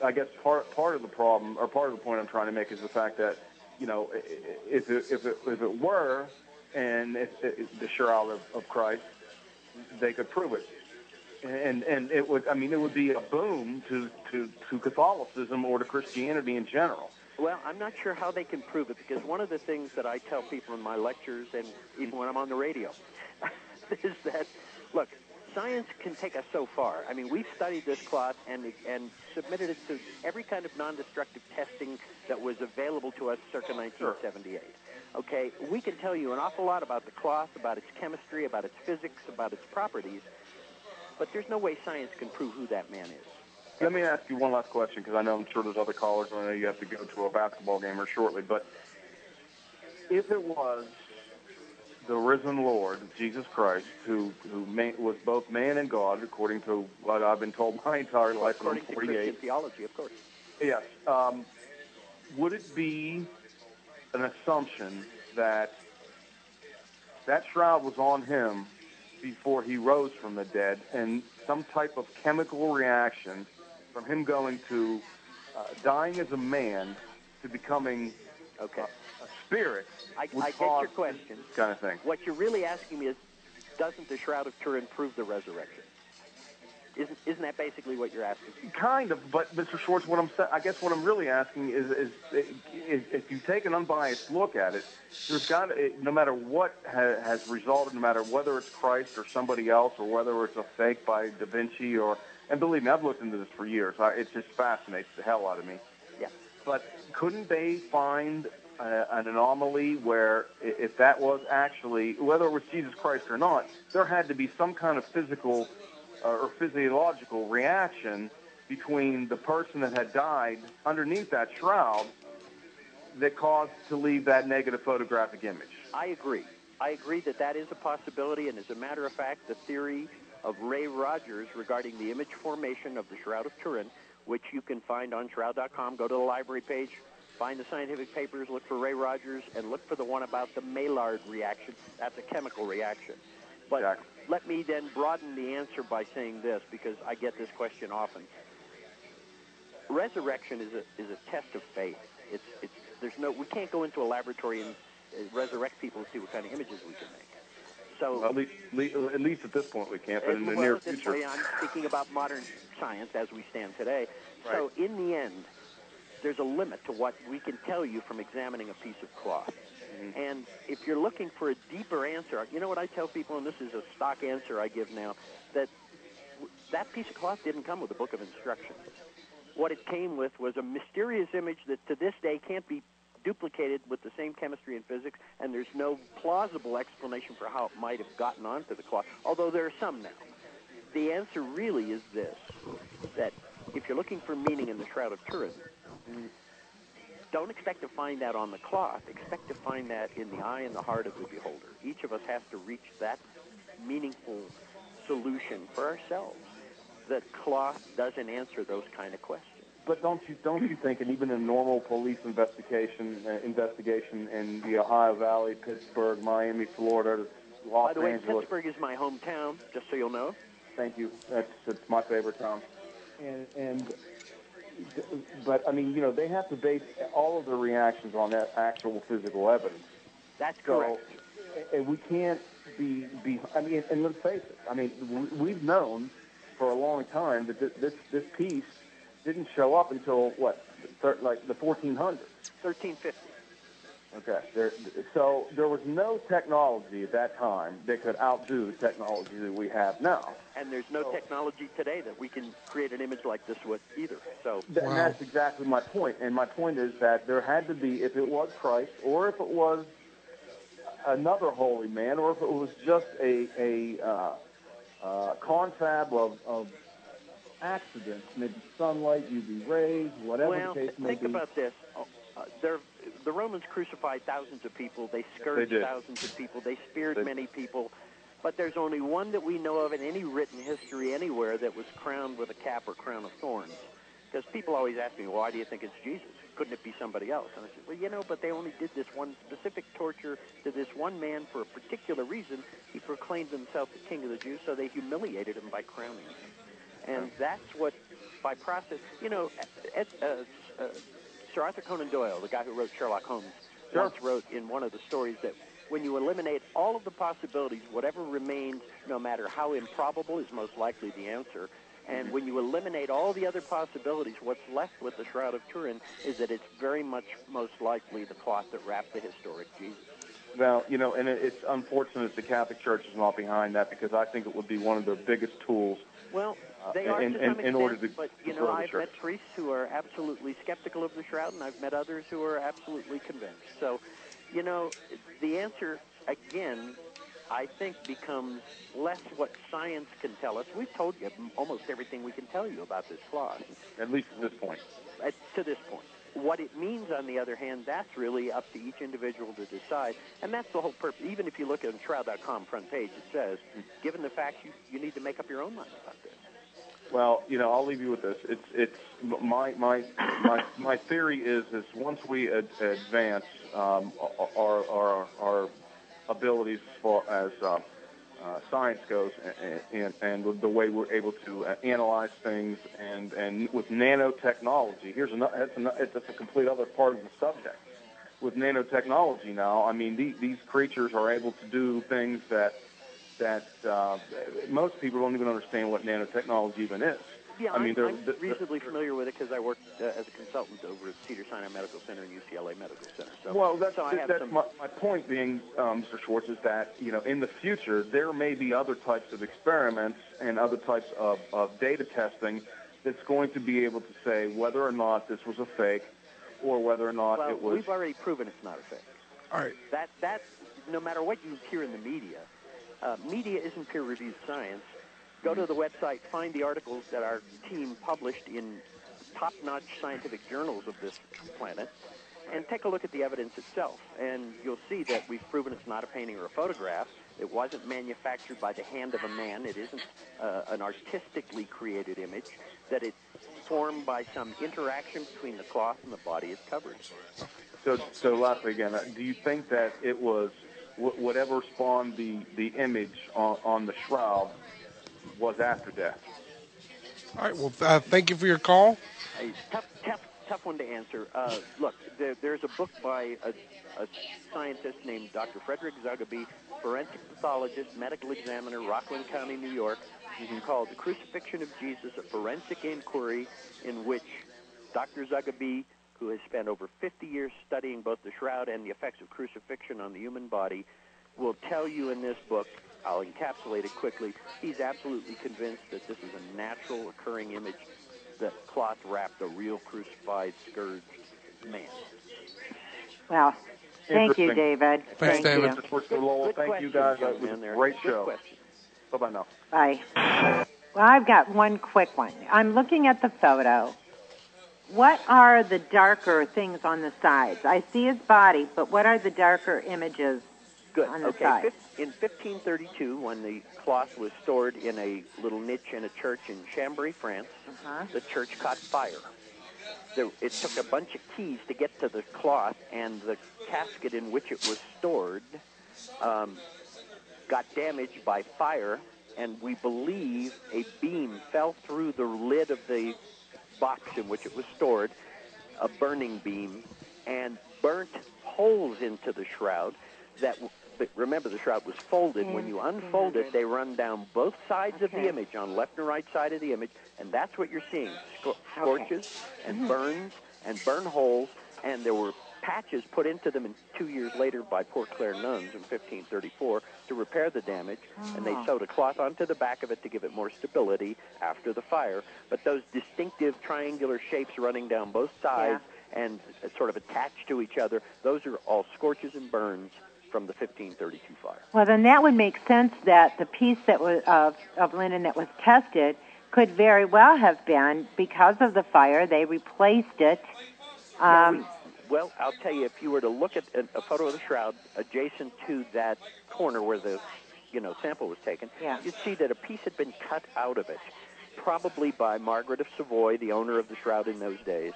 I guess part of the problem, or part of the point I'm trying to make, is the fact that, if it were, and if the shroud of Christ, they could prove it, and it would be a boom to Catholicism or to Christianity in general. Well, I'm not sure how they can prove it, because one of the things that I tell people in my lectures and even when I'm on the radio is that, look, science can take us so far. I mean, we've studied this cloth and submitted it to every kind of non-destructive testing that was available to us circa 1978. Okay, we can tell you an awful lot about the cloth, about its chemistry, about its physics, about its properties, but there's no way science can prove who that man is. Let me ask you one last question, because I'm sure there's other callers, and I know you have to go to a basketball game here shortly, but if it was the risen Lord, Jesus Christ, who was both man and God, according to what I've been told my entire life, according to Christian theology, of course. Yes. Would it be an assumption that shroud was on him before he rose from the dead, and some type of chemical reaction from him going to dying as a man to becoming a spirit? I get your question. Kind of thing. What you're really asking me is, doesn't the Shroud of Turin prove the resurrection? Isn't that basically what you're asking? Kind of, but Mr. Schwartz, what I'm really asking is if you take an unbiased look at it, there's got to, no matter what has resulted, no matter whether it's Christ or somebody else, or whether it's a fake by Da Vinci, and believe me, I've looked into this for years. It just fascinates the hell out of me. Yeah. But couldn't they find an anomaly where, if that was actually, whether it was Jesus Christ or not, there had to be some kind of physical or physiological reaction between the person that had died underneath that shroud that caused to leave that negative photographic image? I agree. I agree that is a possibility, and as a matter of fact, the theory of Ray Rogers regarding the image formation of the Shroud of Turin, which you can find on shroud.com, go to the library page, find the scientific papers, look for Ray Rogers, and look for the one about the Maillard reaction. That's a chemical reaction. But exactly. Let me then broaden the answer by saying this, because I get this question often. Resurrection is a test of faith. We can't go into a laboratory and resurrect people and see what kind of images we can make. So well, at least at this point we can't, but in the near future. I'm speaking about modern science as we stand today. Right. So in the end, there's a limit to what we can tell you from examining a piece of cloth. Mm-hmm. And if you're looking for a deeper answer, you know what I tell people, and this is a stock answer I give now, that piece of cloth didn't come with a book of instructions. What it came with was a mysterious image that to this day can't be duplicated with the same chemistry and physics, and there's no plausible explanation for how it might have gotten onto the cloth, although there are some now. The answer really is this, that if you're looking for meaning in the Shroud of Turin, don't expect to find that on the cloth. Expect to find that in the eye and the heart of the beholder. Each of us has to reach that meaningful solution for ourselves. The cloth doesn't answer those kind of questions. But don't you think, and even in normal police investigation in the Ohio Valley, Pittsburgh, Miami, Florida, Los Angeles. By the way, Pittsburgh is my hometown, just so you'll know. Thank you. It's my favorite town. But I mean, they have to base all of their reactions on that actual physical evidence. That's correct. And we can't be. I mean, and let's face it. I mean, we've known for a long time that this piece didn't show up until what, like the 1400s. 1350. Okay. So there was no technology at that time that could outdo the technology that we have now. And there's no technology today that we can create an image like this with either. So and that's exactly my point. And my point is that there had to be, if it was Christ, or if it was another holy man, or if it was just a confab of accidents, maybe sunlight, UV rays, whatever the case may be. Think about this. The Romans crucified thousands of people. They scourged thousands of people. They speared many people. But there's only one that we know of in any written history anywhere that was crowned with a cap or crown of thorns. Because people always ask me, why do you think it's Jesus? Couldn't it be somebody else? And I said, well, but they only did this one specific torture to this one man for a particular reason. He proclaimed himself the king of the Jews, so they humiliated him by crowning him. And that's what, by process, Sir Arthur Conan Doyle, the guy who wrote Sherlock Holmes, once wrote in one of the stories that when you eliminate all of the possibilities, whatever remains, no matter how improbable, is most likely the answer. And when you eliminate all the other possibilities, what's left with the Shroud of Turin is that it's very much most likely the cloth that wrapped the historic Jesus. Well, and it's unfortunate the Catholic Church is not behind that, because I think it would be one of the biggest tools. Well, they are to some extent, in order to but, I've met priests who are absolutely skeptical of the Shroud, and I've met others who are absolutely convinced. So, the answer, again, I think becomes less what science can tell us. We've told you almost everything we can tell you about this cloth. At least at this point. To this point. What it means, on the other hand, that's really up to each individual to decide. And that's the whole purpose. Even if you look at the Shroud.com front page, it says, given the facts, you need to make up your own mind about this. Well, I'll leave you with this. It's my theory is once we advance our abilities as science goes, and the way we're able to analyze things, and with nanotechnology, it's a complete other part of the subject. With nanotechnology now, I mean, these creatures are able to do things that most people don't even understand what nanotechnology even is. Yeah, I'm reasonably familiar with it because I worked as a consultant over at Cedars-Sinai Medical Center and UCLA Medical Center. That's my point being, Mr. Schwartz, is that, in the future, there may be other types of experiments and other types of data testing that's going to be able to say whether or not this was a fake or whether or not it was... We've already proven it's not a fake. All right. That no matter what you hear in the media, media isn't peer-reviewed science. Go to the website, find the articles that our team published in top-notch scientific journals of this planet, and take a look at the evidence itself. And you'll see that we've proven it's not a painting or a photograph. It wasn't manufactured by the hand of a man. It isn't an artistically created image, that it's formed by some interaction between the cloth and the body it's covered. So lastly, again, do you think that it was whatever spawned the image on the shroud was after death? All right. Well, thank you for your call. Tough one to answer. Look, there's a book by a scientist named Dr. Frederick Zuggaby, forensic pathologist, medical examiner, Rockland County, New York, called The Crucifixion of Jesus, a Forensic Inquiry, in which Dr. Zuggaby, who has spent over 50 years studying both the shroud and the effects of crucifixion on the human body, will tell you in this book, I'll encapsulate it quickly, he's absolutely convinced that this is a natural occurring image that cloth wrapped a real crucified, scourged man. Well, thank you, David. Thanks, David. Thank you, guys. That was a great show. Bye-bye now. Bye. Well, I've got one quick one. I'm looking at the photo. What are the darker things on the sides? I see his body, but what are the darker images on the sides? In 1532, when the cloth was stored in a little niche in a church in Chambéry, France, the church caught fire. It took a bunch of keys to get to the cloth, and the casket in which it was stored got damaged by fire, and we believe a beam fell through the lid of the box in which it was stored, a burning beam, and burnt holes into the shroud that... But remember, the shroud was folded. When you unfold it, they run down both sides of the image, on left and right side of the image, and that's what you're seeing, scorches and burns and burn holes, and there were patches put into them 2 years later by Poor Clare nuns in 1534 to repair the damage, and they sewed a cloth onto the back of it to give it more stability after the fire. But those distinctive triangular shapes running down both sides and sort of attached to each other, those are all scorches and burns from the 1532 fire. Well, then that would make sense that the piece that was of linen that was tested could very well have been, because of the fire, they replaced it. Well, I'll tell you, if you were to look at a photo of the shroud adjacent to that corner where the sample was taken, you'd see that a piece had been cut out of it, probably by Margaret of Savoy, the owner of the shroud in those days,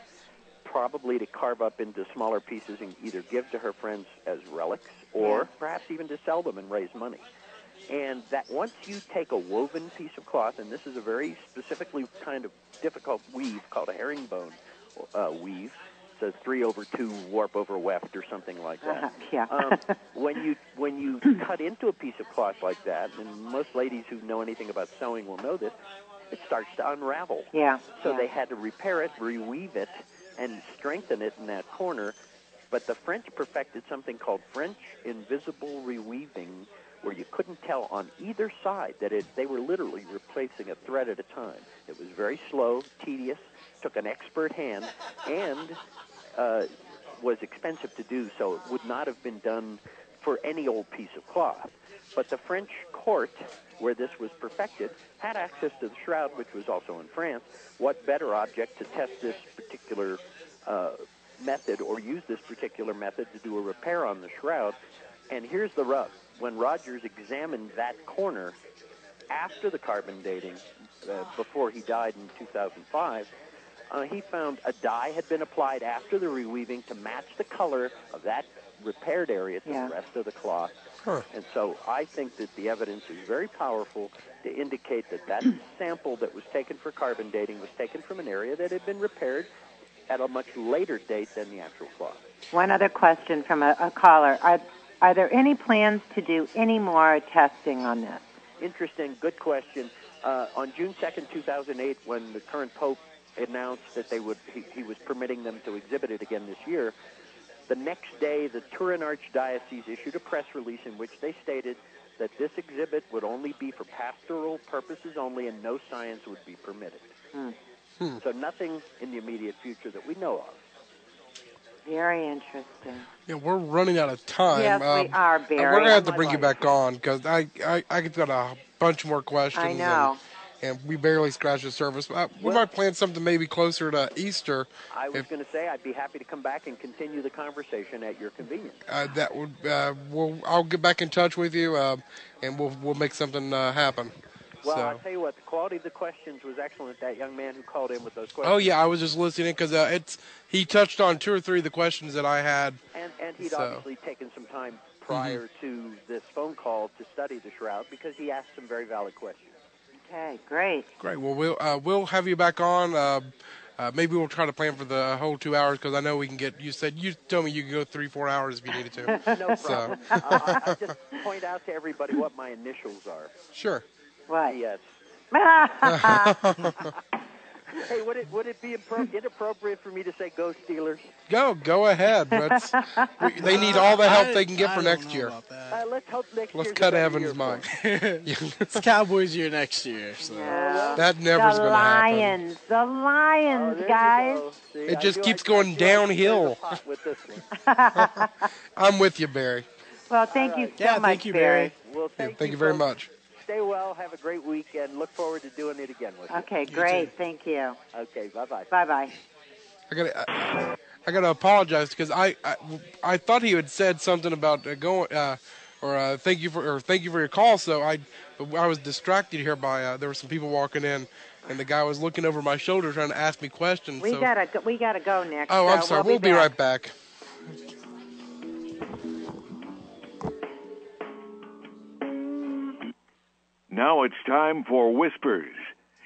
probably to carve up into smaller pieces and either give to her friends as relics or perhaps even to sell them and raise money. And that once you take a woven piece of cloth, and this is a very specifically kind of difficult weave called a herringbone weave, it's a 3/2 warp over weft or something like that. When you cut into a piece of cloth like that, and most ladies who know anything about sewing will know this, it starts to unravel. So they had to repair it, reweave it, and strengthen it in that corner. But the French perfected something called French invisible reweaving, where you couldn't tell on either side that they were literally replacing a thread at a time. It was very slow, tedious, took an expert hand, and was expensive to do, so it would not have been done for any old piece of cloth. But the French court, where this was perfected, had access to the shroud, which was also in France. What better object to test this particular method or use this particular method to do a repair on the shroud? And here's the rub. When Rogers examined that corner after the carbon dating, before he died in 2005, he found a dye had been applied after the reweaving to match the color of that repaired area to the rest of the cloth. And so I think that the evidence is very powerful to indicate that sample that was taken for carbon dating was taken from an area that had been repaired at a much later date than the actual cloth. One other question from a caller. Are there any plans to do any more testing on this? Interesting, good question. On June 2nd, 2008, when the current Pope announced that he was permitting them to exhibit it again this year, the next day the Turin Archdiocese issued a press release in which they stated that this exhibit would only be for pastoral purposes only and no science would be permitted. So nothing in the immediate future that we know of. Very interesting. Yeah, we're running out of time. Yes, we are, Barry. We're going to have to bring you back on because I got a bunch more questions. I know. And we barely scratched the surface. We might plan something maybe closer to Easter. I was going to say I'd be happy to come back and continue the conversation at your convenience. That would. I'll get back in touch with you, and we'll make something happen. Well, I'll tell you what, the quality of the questions was excellent. That young man who called in with those questions. Oh yeah, I was just listening because he touched on 2 or 3 of the questions that I had. And he'd obviously taken some time prior to this phone call to study the shroud because he asked some very valid questions. Okay, great. Great. Well, we'll have you back on. Maybe we'll try to plan for the whole 2 hours because I know we can get. You told me you could go 3-4 hours if you needed to. No problem. I'll just point out to everybody what my initials are. Sure. What? Yes. Hey, would it be inappropriate for me to say "Go Steelers"? Go ahead. They need all the help they can get for next year. Let's hope next year. Let's cut Evan's mic. It's Cowboys year next year. So. Yeah. That never's going to happen. The Lions, guys. It just keeps going downhill. I'm with you, Barry. Well, thank you so much, thank you, Barry. Well, thank you very much. Stay well. Have a great week, and look forward to doing it again with you. Okay, great. Thank you. Okay, bye-bye. Bye-bye. I gotta apologize because I thought he had said something about going or thank you for your call. So I was distracted here by there were some people walking in, and the guy was looking over my shoulder trying to ask me questions. We gotta go, Nick. Oh, I'm sorry. We'll be right back. Now it's time for Whispers,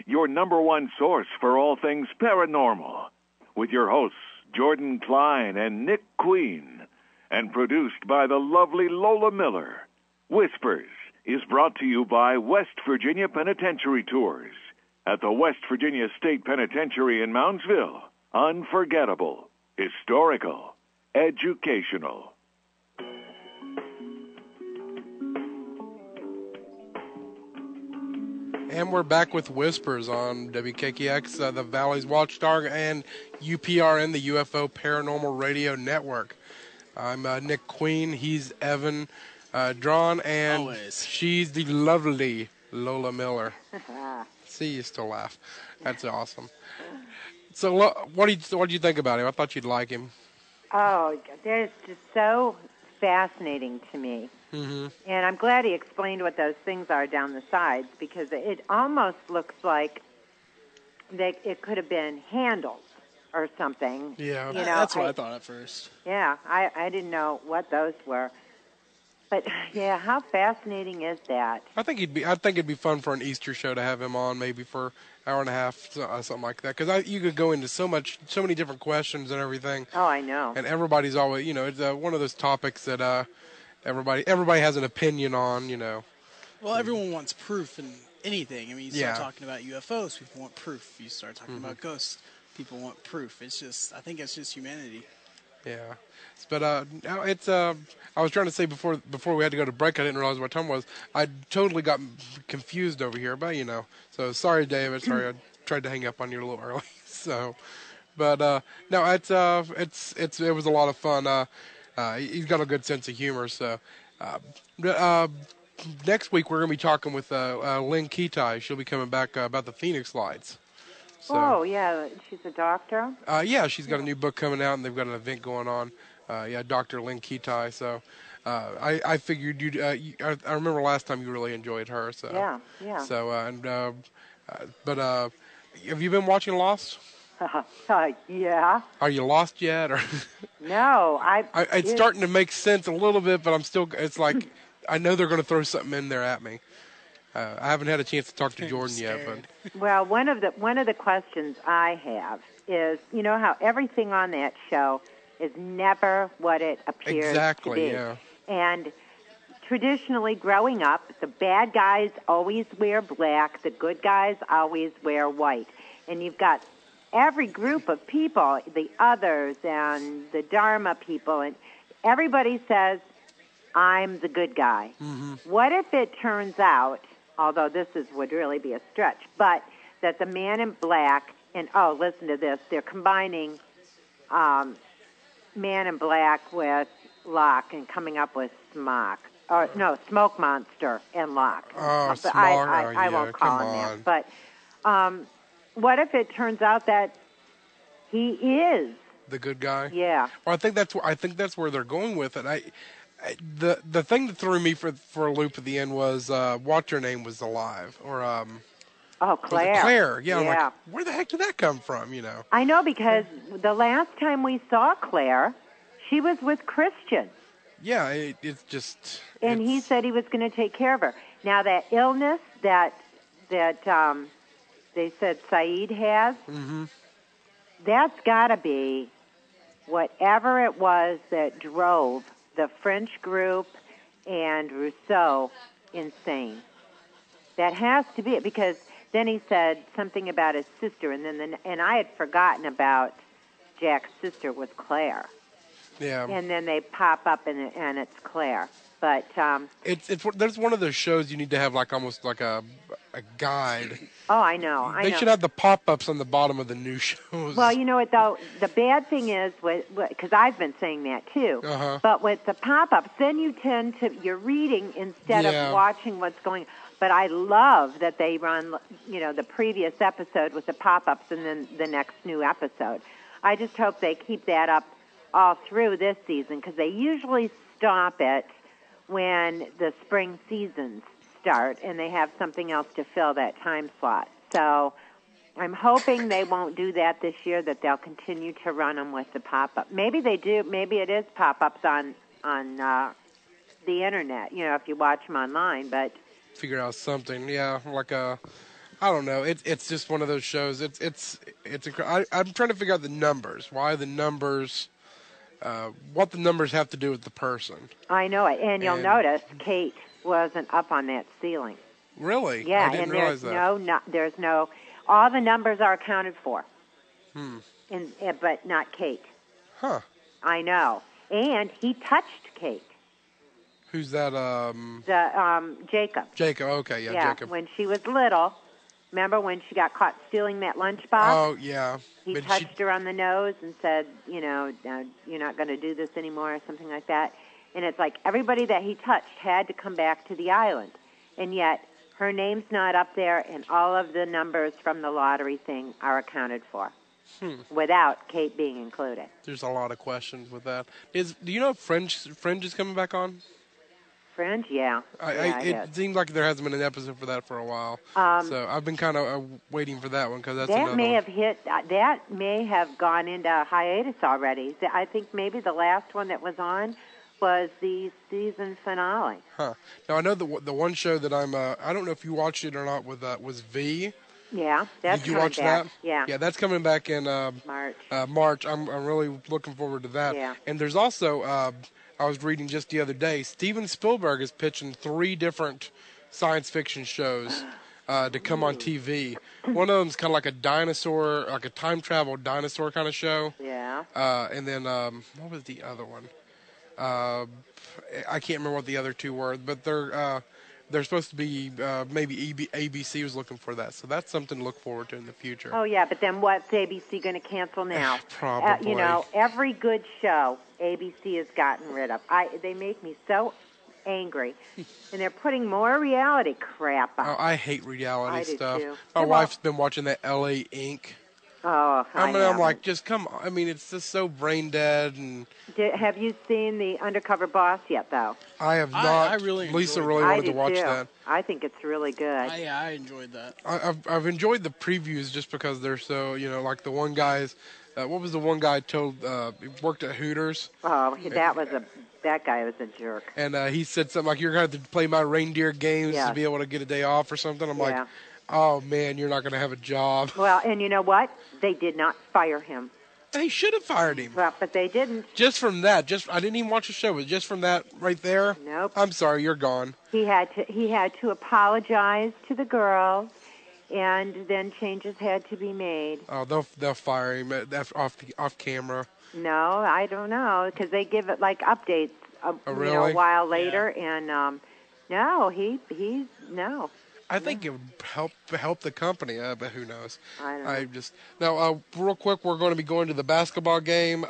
your number one source for all things paranormal, with your hosts, Jordan Klein and Nick Queen, and produced by the lovely Lola Miller. Whispers is brought to you by West Virginia Penitentiary Tours at the West Virginia State Penitentiary in Moundsville. Unforgettable, historical, educational. And we're back with Whispers on WKKX, the Valley's Watchdog, and UPRN, the UFO Paranormal Radio Network. I'm Nick Queen. He's Evan Drawn, and Always. she's the lovely Lola Miller. See, you still laugh. That's awesome. So, what do you think about him? I thought you'd like him. Oh, that's just so fascinating to me. Mm-hmm. And I'm glad he explained what those things are down the sides, because it almost looks like it could have been handles or something. Yeah, you know, that's what I thought at first. Yeah, I didn't know what those were. But yeah, how fascinating is that? I think it'd be fun for an Easter show to have him on, maybe for an hour and a half, something like that. Because you could go into so many different questions and everything. Oh, I know. And everybody's always, it's one of those topics that everybody has an opinion on. Well, everyone wants proof in anything. I mean, you start Yeah. talking about UFOs, people want proof. You start talking about ghosts, people want proof. I think it's just humanity. Yeah, but no, it's I was trying to say before we had to go to break, I didn't realize what time it was. I totally got confused over here, but so sorry, David. Sorry, I tried to hang up on you a little early. So, but no, it was a lot of fun. He's got a good sense of humor. So, next week we're gonna be talking with Lynn Kitai. She'll be coming back about the Phoenix Lights. So, oh, yeah, she's a doctor? yeah, she's got a new book coming out, and they've got an event going on. Dr. Lynn Kitai. So I figured you'd. I remember last time you really enjoyed her. So Yeah. So but have you been watching Lost? Yeah. Are you lost yet? Or No, it's starting to make sense a little bit, but I'm still. It's like I know they're going to throw something in there at me. I haven't had a chance to talk to Jordan yet, but well, one of the questions I have is, how everything on that show is never what it appears to be. Yeah. And traditionally, growing up, the bad guys always wear black, the good guys always wear white, and you've got every group of people, the others and the Dharma people, and everybody says, I'm the good guy. Mm-hmm. What if it turns out, although would really be a stretch, but that the man in black, and listen to this, they're combining Man in Black with Locke and coming up with Smoke Monster and Locke. Oh, but I won't call him that. But what if it turns out that he is the good guy? Yeah. Well, I think that's where they're going with it. The thing that threw me for a loop at the end was what her name was alive, or Claire. Claire, yeah. I'm like, where the heck did that come from? I know, because the last time we saw Claire, she was with Christian. Yeah, it's just. And he said he was going to take care of her. Now that illness that they said Saeed has, that's got to be whatever it was that drove the French group and Rousseau insane. That has to be it, because then he said something about his sister, and I had forgotten about Jack's sister was Claire. Yeah. And then they pop up and it's Claire. But there's one of those shows you need to have almost like a guide. Oh, I know. They should have the pop-ups on the bottom of the new shows. Well, you know what though? The bad thing is, because I've been saying that too. Uh-huh. But with the pop-ups, then you're reading instead of watching what's going on. But I love that they run, the previous episode with the pop-ups and then the next new episode. I just hope they keep that up all through this season, because they usually stop it when the spring seasons start and they have something else to fill that time slot. So I'm hoping they won't do that this year, that they'll continue to run them with the pop-up. Maybe they do. Maybe it is pop-ups on the Internet, if you watch them online, but... Figure out something, I don't know. It's just one of those shows. I'm trying to figure out the numbers. Why the numbers? What the numbers have to do with the person? I know it, and you'll notice Kate wasn't up on that ceiling. Really? Yeah, I didn't realize that. There's no. All the numbers are accounted for. But not Kate. Huh. I know, and he touched Kate. Who's that? Jacob. Jacob. Okay, yeah, Jacob. When she was little, Remember when she got caught stealing that lunchbox? Oh, yeah. He touched her on the nose and said, you're not going to do this anymore or something like that. And it's like everybody that he touched had to come back to the island. And yet her name's not up there, and all of the numbers from the lottery thing are accounted for without Kate being included. There's a lot of questions with that. Do you know if Fringe is coming back on? Fringe, yeah. It seems like there hasn't been an episode for that for a while. So I've been kind of waiting for that one because that's another one. That may have gone into hiatus already. I think maybe the last one that was on was the season finale. Huh. Now I know the one show that I don't know if you watched it or not was V. Yeah, that's Did you watch that? Yeah. Yeah, that's coming back in March. March. I'm really looking forward to that. Yeah. And there's also I was reading just the other day, Steven Spielberg is pitching 3 different science fiction shows to come on TV. One of them's kind of like a dinosaur, like a time travel dinosaur kind of show. Yeah. And then what was the other one? I can't remember what the other 2 were, but they're supposed to be maybe ABC was looking for that, so that's something to look forward to in the future. Oh yeah, but then what's ABC going to cancel now? Probably. Every good show ABC has gotten rid of. They make me so angry, and they're putting more reality crap on. Oh, I hate reality stuff. Do too. My wife's been watching that LA Inc. Oh, I'm like, just come on. I mean, it's just so brain dead. And have you seen the Undercover Boss yet, though? I have not. Lisa really wanted to watch that. I think it's really good. I enjoyed that. I've enjoyed the previews just because they're so, like the one guy's. What was the one guy told? He worked at Hooters. Oh, that guy was a jerk. And he said something like, "You're going to have to play my reindeer games to be able to get a day off or something." I'm like, "Oh man, you're not going to have a job." Well, and you know what? They did not fire him. They should have fired him. Well, but they didn't. Just from that, I didn't even watch the show, but just from that right there. Nope. I'm sorry, you're gone. He had to apologize to the girls, and then changes had to be made. Oh, they'll fire him off camera. No, I don't know, because they give it like updates really? A while later, and no, he's no. I think it would help the company, but who knows? I don't know. Now, real quick, we're going to be going to the basketball game.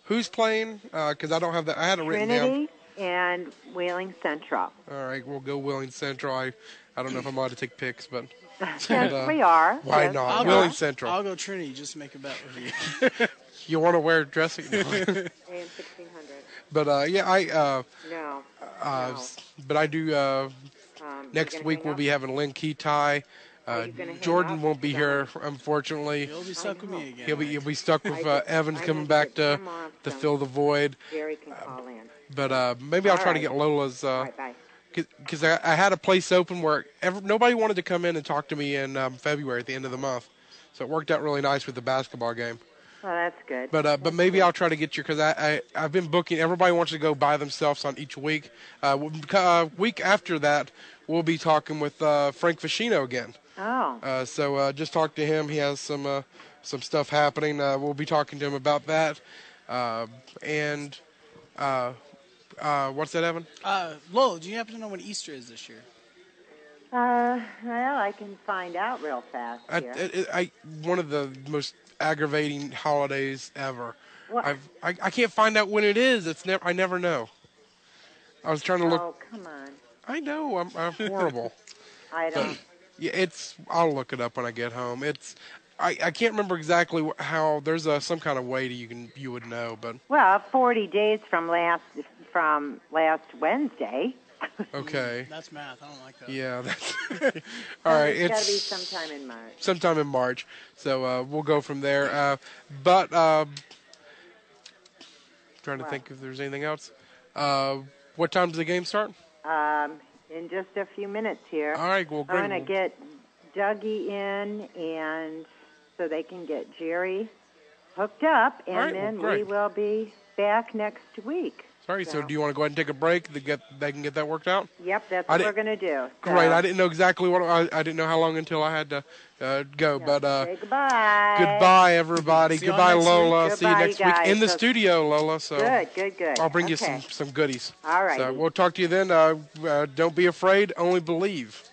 Who's playing? Because I don't have that. I had it written down. Trinity and Wheeling Central. All right, we'll go Wheeling Central. I don't know if I'm allowed to take picks, but yes, we are. Why not? Wheeling Central. I'll go Trinity just to make a bet with you. You want to wear dressing? No. AM 1600. But No. But I do. Next week we'll be having Lynn Ketai. Jordan won't be here, unfortunately. He'll be stuck with me again. He'll be stuck with Evans coming back to fill the void. Jerry can call in. But maybe I'll try to get Lola's. Because I had a place open where nobody wanted to come in and talk to me in February at the end of the month, so it worked out really nice with the basketball game. Well, that's good. But maybe I'll try to get you because I've been booking. Everybody wants to go by themselves on each week. Week after that, we'll be talking with Frank Ficino again. Oh. So just talk to him. He has some stuff happening. We'll be talking to him about that. And what's that, Evan? Lowell, do you happen to know when Easter is this year? Well, I can find out real fast here. One of the most aggravating holidays ever. What? I can't find out when it is. I never know. I was trying to look. Oh, come on. I know. I'm horrible. I don't. Yeah, I'll look it up when I get home. I can't remember exactly how. There's some kind of way you would know, but. Well, 40 days from last Wednesday. Okay. That's math. I don't like that. Yeah. That's all right. It's got to be sometime in March. Sometime in March. So we'll go from there. But trying to think if there's anything else. What time does the game start? In just a few minutes here. All right. Well, great. I'm going to get Dougie in, and so they can get Jerry hooked up, and then we will be back next week. Sorry, so do you want to go ahead and take a break? They can get that worked out? Yep, that's what we're going to do. So. Great. I didn't know exactly I didn't know how long until I had to go. Yeah, but say goodbye. Goodbye, everybody. Goodbye, Lola. See you next week in the guys. studio, Lola. So Good. I'll bring you some goodies. All right. So we'll talk to you then. Don't be afraid. Only believe.